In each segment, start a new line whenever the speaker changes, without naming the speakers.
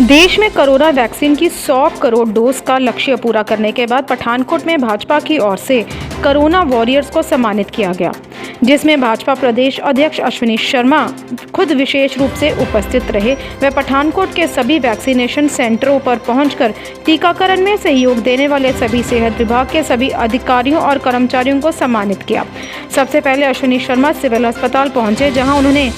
देश में corona vaccine की 100 करोड़ डोज का लक्ष्य पूरा करने के बाद पठानकोट में भाजपा की ओर से कोरोना वॉरियर्स को सम्मानित किया गया, जिसमें भाजपा प्रदेश अध्यक्ष अश्विनी शर्मा खुद विशेष रूप से उपस्थित रहे। वे पठानकोट के सभी वैक्सीनेशन सेंटरों पर पहुंचकर टीकाकरण में सहयोग देने वाले सभी सेहत विभाग के सभी अधिकारियों और कर्मचारियों को सम्मानित किया। सबसे पहले अश्विनी शर्मा सिविल अस्पताल पहुंचे, जहां उन्होंने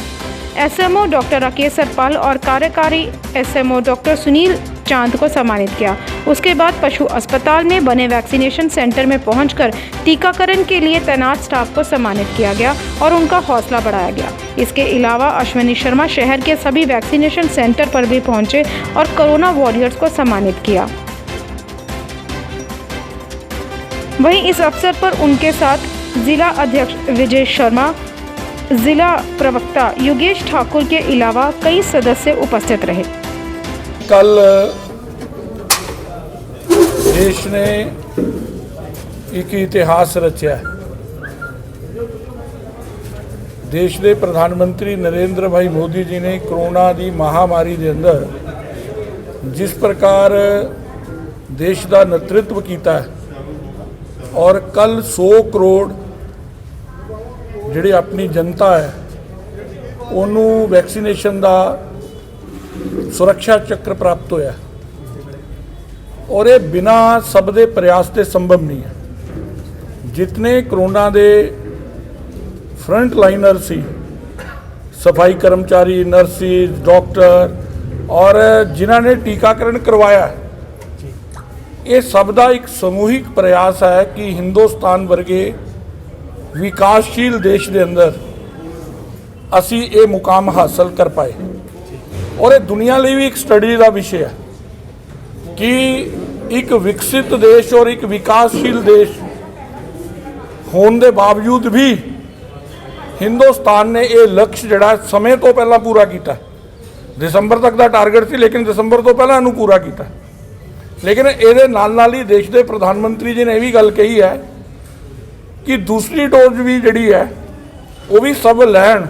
एसएमओ डॉक्टर राकेश सरपाल और कार्यकारी एसएमओ डॉक्टर सुनील चांद को सम्मानित किया। उसके बाद पशु अस्पताल में बने वैक्सीनेशन सेंटर में पहुंचकर टीकाकरण के लिए तैनात स्टाफ को सम्मानित किया गया और उनका हौसला बढ़ाया गया। इसके अलावा अश्विनी शर्मा शहर के सभी वैक्सीनेशन सेंटर पर भी पहुंचे और कोरोना वॉरियर्स को सम्मानित किया। वहीं इस अवसर पर उनके साथ जिला अध्यक्ष विजय शर्मा, जिला प्रवक्ता योगेश ठाकुर के अलावा कई सदस्य उपस्थित रहे।
कल देश ने एक इतिहास रचा। देश के प्रधानमंत्री नरेंद्र भाई मोदी जी ने कोरोना की महामारी के अंदर जिस प्रकार देश का नेतृत्व किया और कल 100 करोड़ जिहड़ी अपनी जनता है उन्होंने वैक्सीनेशन का सुरक्षा चक्र प्राप्त होया और ये बिना सब दे प्रयास के संभव नहीं है। जितने कोरोना के फ्रंट लाइनर सी, सफाई कर्मचारी, नर्सिस, डॉक्टर और जिन्हों ने टीकाकरण करवाया, ये सब का एक समूहिक प्रयास है कि हिंदुस्तान वर्गे विकासशील देश के अंदर असी ये मुकाम हासिल कर पाए। और ये दुनिया लिए भी एक स्टडी का विषय है कि एक विकसित देश और एक विकासशील देश होने के बावजूद भी हिंदुस्तान ने ये लक्ष्य जड़ा समय तो पहला पूरा किया। दिसंबर तक का टारगेट सी, लेकिन दिसंबर तो पहला इनू पूरा किया। लेकिन ये नाल ही देश के प्रधानमंत्री जी ने यह भी गल कही है कि दूसरी डोज भी जिहड़ी है वो भी सब लैन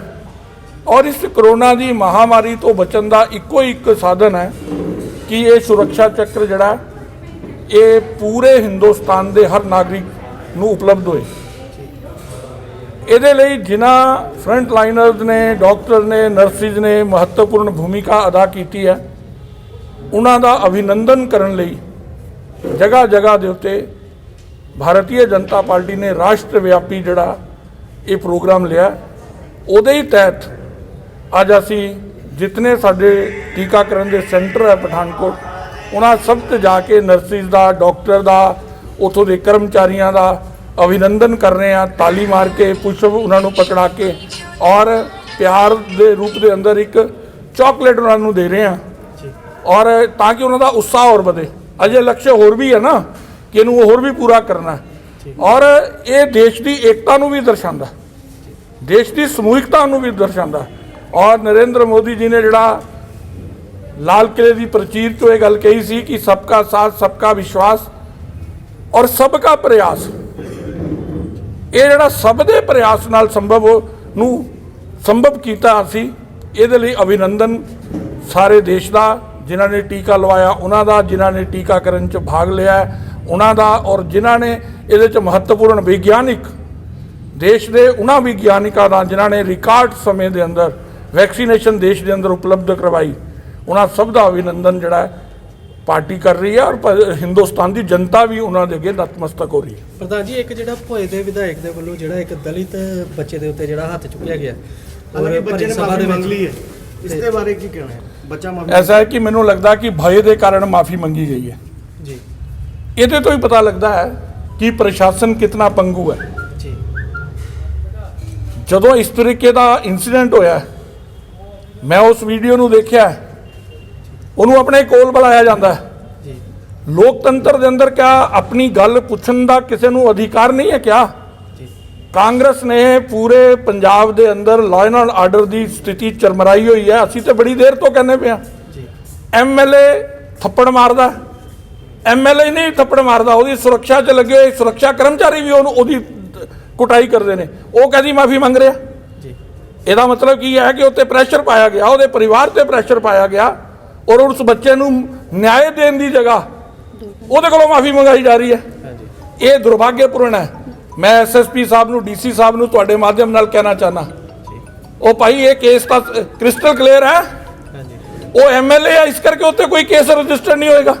और इस कोरोना की महामारी तो बचन का इको एक साधन है कि ये सुरक्षा चक्र जिहड़ा ये पूरे हिंदुस्तान के हर नागरिक नूं उपलब्ध होए। इहदे लई जिन्हां फ्रंट लाइनर्स ने, डॉक्टर ने, नर्सिस ने महत्वपूर्ण भूमिका अदा की है, उन्हां दा अभिनंदन करन लई जगह जगह दे उत्ते भारतीय जनता पार्टी ने राष्ट्रव्यापी जड़ा ये प्रोग्राम लिया। उहदे ही तहत अज असी जितने साडे टीकाकरण के सेंटर है पठानकोट, उन्हां सब ते जाके नर्सिस का, डॉक्टर का, उतों के कर्मचारियों का अभिनंदन कर रहे हैं, ताली मार के, पुष्प उन्होंने पकड़ा के और प्यार के रूप के अंदर एक चॉकलेट उन्होंने दे रहे हैं और ताकि उन्होंने उत्साह और बढ़े। अजे लक्ष्य होर भी है ना कि इनू होर भी पूरा करना है और ये देश की एकता नू भी दर्शाता, देश की समूहिकता नू भी दर्शाता। और नरेंद्र मोदी जी ने जिहड़ा लाल किले की प्रचीर तो यह गल कही सी कि सबका साथ, सबका विश्वास और सबका प्रयास, ये जिहड़ा सब दे प्रयास नाल संभव कीता असी, इहदे लई अभिनंदन सारे देश का, जिन्हां ने टीका लवाया उन्हां दा, जिन्हां ने टीकाकरण च भाग लिया उन्हां दा और जिन्हां ने इहदे च महत्वपूर्ण विज्ञानिक देश के उन्हां विज्ञानिकां दा जिन्हां ने रिकॉर्ड समय के अंदर वैक्सीनेशन देश के अंदर उपलब्ध करवाई, उन्हां सब का अभिनंदन जिहड़ा पार्टी कर रही है और हिंदुस्तान की जनता भी उन्होंने अगे नतमस्तक हो रही है।
प्रधान जी, एक जिहड़ा भोए के विधायक के वल्लों जिहड़ा एक दलित बच्चे के उत्ते जिहड़ा हाथ चुकिया गया और बच्चे ने माफी मंग ली है, इसके बारे की कहना है? बच्चा माफी
ऐसा है कि मैनूं लगदा कि भय के कारण माफ़ी मंगी गई है
जी।
ये तो ही पता लगता है कि प्रशासन कितना पंगू है। जदों इस तरीके का इंसीडेंट होया, मैं उस वीडियो नूं देखिया, उन्होंने अपने कोल बुलाया जाता है। लोकतंत्र के अंदर क्या अपनी गल पुछण दा किसी नूं अधिकार नहीं है क्या? कांग्रेस ने पूरे पंजाब के अंदर लॉ एंड आर्डर की स्थिति चरमराई हुई है। असीं तो बड़ी देर तो कहने पे MLA थप्पड़ मारदा, MLA नहीं थप्पड़ मारदा, उसकी सुरक्षा च लगे हुए सुरक्षा कर्मचारी भी उसकी कुटाई करते हैं, वो कहती माफ़ी मंग रहा। ਇਹਦਾ मतलब की है कि उत्ते प्रैशर पाया गया, वो परिवार से प्रैशर पाया गया ਔਰ ਉਸ ਬੱਚੇ ਨੂੰ ਨਿਆਂ ਦੇਣ ਦੀ ਜਗ੍ਹਾ ਉਹਦੇ ਕੋਲੋਂ ਮਾਫੀ ਮੰਗਾਈ ਜਾ ਰਹੀ ਹੈ। ਇਹ ਦੁਰਭਾਗਿਆਪੂਰਨ ਹੈ। ਮੈਂ ਐਸਐਸਪੀ ਸਾਹਿਬ ਨੂੰ, ਡੀਸੀ ਸਾਹਿਬ ਨੂੰ ਤੁਹਾਡੇ ਮਾਧਿਅਮ ਨਾਲ ਕਹਿਣਾ ਚਾਹਨਾ, ਉਹ ਭਾਈ ਇਹ ਕੇਸ ਤਾਂ ਕ੍ਰਿਸਟਲ ਕਲੀਅਰ ਹੈ, ਉਹ ਐਮਐਲਏ ਹੈ, ਇਸ ਕਰਕੇ ਉੱਤੇ ਕੋਈ ਕੇਸ ਰਜਿਸਟਰ ਨਹੀਂ ਹੋਏਗਾ।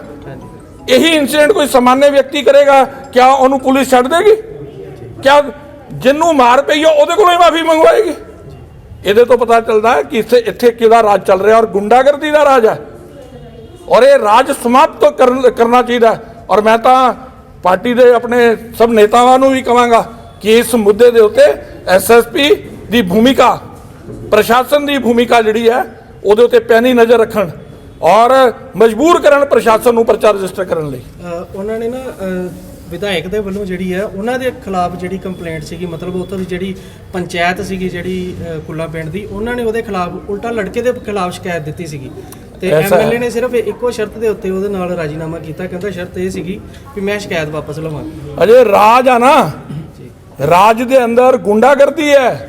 यही इंसिडेंट कोई सामान्य व्यक्ति करेगा, क्या उन्होंने पुलिस छड़ देगी? क्या जिन्हों मार पई है ਉਹਦੇ ਕੋਲੋਂ ਹੀ माफी मंगवाएगी? ਇਹਦੇ ਤੋਂ ਪਤਾ ਚੱਲਦਾ ਹੈ ਕਿ ਇੱਥੇ ਕਿਹਦਾ ਰਾਜ ਚੱਲ ਰਿਹਾ ਔਰ ਗੁੰਡਾਗਰਦੀ ਦਾ ਰਾਜ ਹੈ ਔਰ ਇਹ ਰਾਜ ਸਮਾਪਤ ਕਰਨਾ ਚਾਹੀਦਾ। ਔਰ ਮੈਂ ਤਾਂ ਪਾਰਟੀ ਦੇ ਆਪਣੇ ਸਭ ਨੇਤਾਵਾਂ ਨੂੰ ਵੀ ਕਹਾਂਗਾ ਕਿ ਇਸ ਮੁੱਦੇ ਦੇ ਉੱਤੇ ਐਸਐਸਪੀ ਦੀ ਭੂਮਿਕਾ, ਪ੍ਰਸ਼ਾਸਨ ਦੀ ਭੂਮਿਕਾ ਜਿਹੜੀ ਹੈ ਉਹਦੇ ਉੱਤੇ ਪੈਣੀ ਨਜ਼ਰ ਰੱਖਣ ਔਰ ਮਜਬੂਰ ਕਰਨ ਪ੍ਰਸ਼ਾਸਨ ਨੂੰ ਪਰਚਾ ਰਜਿਸਟਰ ਕਰਨ ਲਈ।
ਉਹਨਾਂ ਨੇ ਨਾ ਵਿਧਾਇਕ ਦੇ ਵੱਲੋਂ ਜਿਹੜੀ ਹੈ ਉਹਨਾਂ ਦੇ ਖਿਲਾਫ ਜਿਹੜੀ ਕੰਪਲੇਂਟ ਸੀਗੀ, ਮਤਲਬ ਉੱਥੋਂ ਦੀ ਜਿਹੜੀ ਪੰਚਾਇਤ ਸੀਗੀ ਜਿਹੜੀ ਕੁੱਲਾ ਪਿੰਡ ਦੀ, ਉਹਨਾਂ ਨੇ ਉਹਦੇ ਖਿਲਾਫ ਉਲਟਾ ਲੜਕੇ ਦੇ ਖਿਲਾਫ ਸ਼ਿਕਾਇਤ ਦਿੱਤੀ ਸੀਗੀ ਤੇ ਐਮਐਲਏ ਨੇ ਸਿਰਫ ਇੱਕੋ ਸ਼ਰਤ ਦੇ ਉੱਤੇ ਉਹਦੇ ਨਾਲ ਰਾਜੀਨਾਮਾ ਕੀਤਾ। ਕਹਿੰਦਾ ਸ਼ਰਤ ਇਹ ਸੀਗੀ ਕਿ ਮੈਂ ਸ਼ਿਕਾਇਤ ਵਾਪਸ ਲਵਾਂਗਾ।
ਅਜੇ ਰਾਜ ਆ ਨਾ, ਰਾਜ ਦੇ ਅੰਦਰ ਗੁੰਡਾਗਰਦੀ ਹੈ,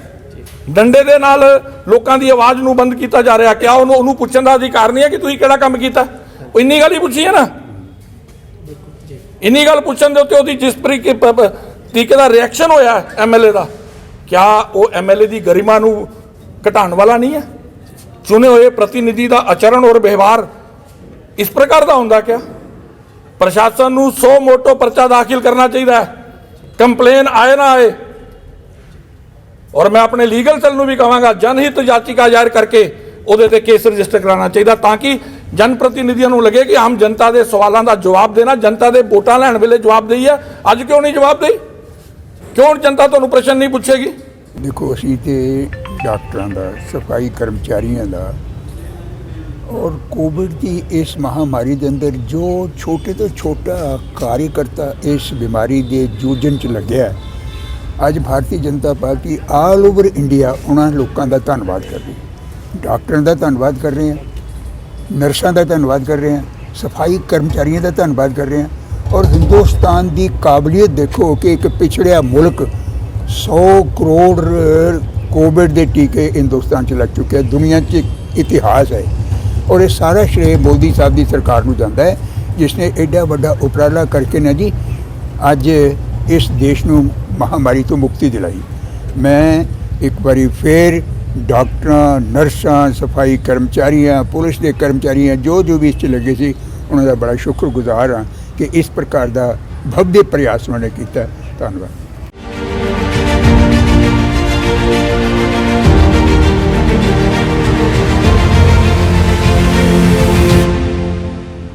ਡੰਡੇ ਦੇ ਨਾਲ ਲੋਕਾਂ ਦੀ ਆਵਾਜ਼ ਨੂੰ ਬੰਦ ਕੀਤਾ ਜਾ ਰਿਹਾ। ਕਿਆ ਉਹਨੂੰ ਪੁੱਛਣ ਦਾ ਅਧਿਕਾਰ ਨਹੀਂ ਹੈ ਕਿ ਤੁਸੀਂ ਕਿਹੜਾ ਕੰਮ ਕੀਤਾ? ਉਹ ਇੰਨੀ ਗੱਲ ਹੀ ਪੁੱਛੀ ਹੈ ਨਾ, ਇੰਨੀ ਗੱਲ ਪੁੱਛਣ ਦੇ ਉੱਤੇ ਉਹਦੀ ਜਿਸ ਤਰੀਕੇ ਦਾ ਰਿਐਕਸ਼ਨ ਹੋਇਆ ਐਮਐਲਏ ਦਾ, ਕਿਆ ਉਹ ਐਮਐਲਏ ਦੀ ਗਰਿਮਾ ਨੂੰ ਘਟਾਉਣ ਵਾਲਾ ਨਹੀਂ ਹੈ? ਚੁਣੇ ਹੋਏ ਪ੍ਰਤੀਨਿਧੀ ਦਾ ਆਚਰਣ ਔਰ ਵਿਵਹਾਰ ਇਸ ਪ੍ਰਕਾਰ ਦਾ ਹੁੰਦਾ? ਕਿਆ ਪ੍ਰਸ਼ਾਸਨ ਨੂੰ 100 ਮੋਟੋ ਪਰਚਾ ਦਾਖਲ ਕਰਨਾ ਚਾਹੀਦਾ ਹੈ, ਕੰਪਲੇਨ ਆਏ ਨਾ ਆਏ। और मैं अपने लीगल सेल ਨੂੰ भी ਕਹਾਂਗਾ जनहित याचिका जाहिर करके ਉਹਦੇ ਤੇ ਕੇਸ ਰਜਿਸਟਰ ਕਰਾਉਣਾ ਚਾਹੀਦਾ ਤਾਂ ਕਿ ਜਨ ਪ੍ਰਤੀਨਿਧੀਆਂ ਨੂੰ ਲੱਗੇ ਕਿ ਆਮ ਜਨਤਾ ਦੇ ਸਵਾਲਾਂ ਦਾ ਜਵਾਬ ਦੇਣਾ, ਜਨਤਾ ਦੇ ਵੋਟਾਂ ਲੈਣ ਵੇਲੇ ਜਵਾਬ ਦੇਈ ਹੈ। ਅੱਜ ਕਿਉਂ ਨਹੀਂ ਜਵਾਬ ਦੇਈ? ਕਿਉਂ ਜਨਤਾ ਤੁਹਾਨੂੰ ਪ੍ਰਸ਼ਨ ਨਹੀਂ ਪੁੱਛੇਗੀ?
ਦੇਖੋ ਅਸੀਂ ਤੇ ਡਾਕਟਰਾਂ ਦਾ, ਸਫਾਈ ਕਰਮਚਾਰੀਆਂ ਦਾ ਔਰ ਕੋਵਿਡ ਦੀ ਇਸ ਮਹਾਮਾਰੀ ਦੇ ਅੰਦਰ ਜੋ ਛੋਟੇ ਤੋਂ ਛੋਟਾ ਕਾਰਜਕਰਤਾ ਇਸ ਬਿਮਾਰੀ ਦੇ ਜੂਝਣ 'ਚ ਲੱਗਿਆ, ਅੱਜ Bharatiya Janata party all over India ਉਹਨਾਂ ਲੋਕਾਂ ਦਾ ਧੰਨਵਾਦ ਕਰ ਰਹੀ ਹੈ। ਡਾਕਟਰਾਂ ਦਾ ਧੰਨਵਾਦ ਕਰ ਰਹੇ ਹਾਂ, ਨਰਸਾਂ ਦਾ ਧੰਨਵਾਦ ਕਰ ਰਹੇ ਹਾਂ, ਸਫਾਈ ਕਰਮਚਾਰੀਆਂ ਦਾ ਧੰਨਵਾਦ ਕਰ ਰਹੇ ਹਾਂ। ਔਰ ਹਿੰਦੁਸਤਾਨ ਦੀ ਕਾਬਲੀਅਤ ਦੇਖੋ ਕਿ ਇੱਕ ਪਿਛੜਿਆ ਮੁਲਕ 100 ਕਰੋੜ ਕੋਵਿਡ ਦੇ ਟੀਕੇ ਹਿੰਦੁਸਤਾਨ 'ਚ ਲੱਗ ਚੁੱਕੇ, ਦੁਨੀਆ 'ਚ ਇਤਿਹਾਸ ਹੈ। ਔਰ ਇਹ ਸਾਰਾ ਸ਼੍ਰੇਅ ਮੋਦੀ ਸਾਹਿਬ ਦੀ ਸਰਕਾਰ ਨੂੰ ਜਾਂਦਾ ਹੈ ਜਿਸ ਨੇ ਐਡਾ ਵੱਡਾ ਉਪਰਾਲਾ ਕਰਕੇ ਨਾ ਜੀ ਅੱਜ ਇਸ ਦੇਸ਼ ਨੂੰ ਮਹਾਮਾਰੀ ਤੋਂ ਮੁਕਤੀ ਦਿਲਾਈ। ਮੈਂ ਇੱਕ ਵਾਰੀ ਫਿਰ ਡਾਕਟਰਾਂ, ਨਰਸਾਂ, ਸਫਾਈ ਕਰਮਚਾਰੀਆਂ, ਪੁਲਿਸ ਦੇ ਕਰਮਚਾਰੀਆਂ ਜੋ ਵੀ ਇਸ 'ਚ ਲੱਗੇ ਸੀ ਉਹਨਾਂ ਦਾ ਬੜਾ ਸ਼ੁਕਰਗੁਜ਼ਾਰ ਹਾਂ ਕਿ ਇਸ ਪ੍ਰਕਾਰ ਦਾ ਭਵਯ ਪ੍ਰਯਾਸ ਉਹਨਾਂ ਨੇ ਕੀਤਾ। ਧੰਨਵਾਦ।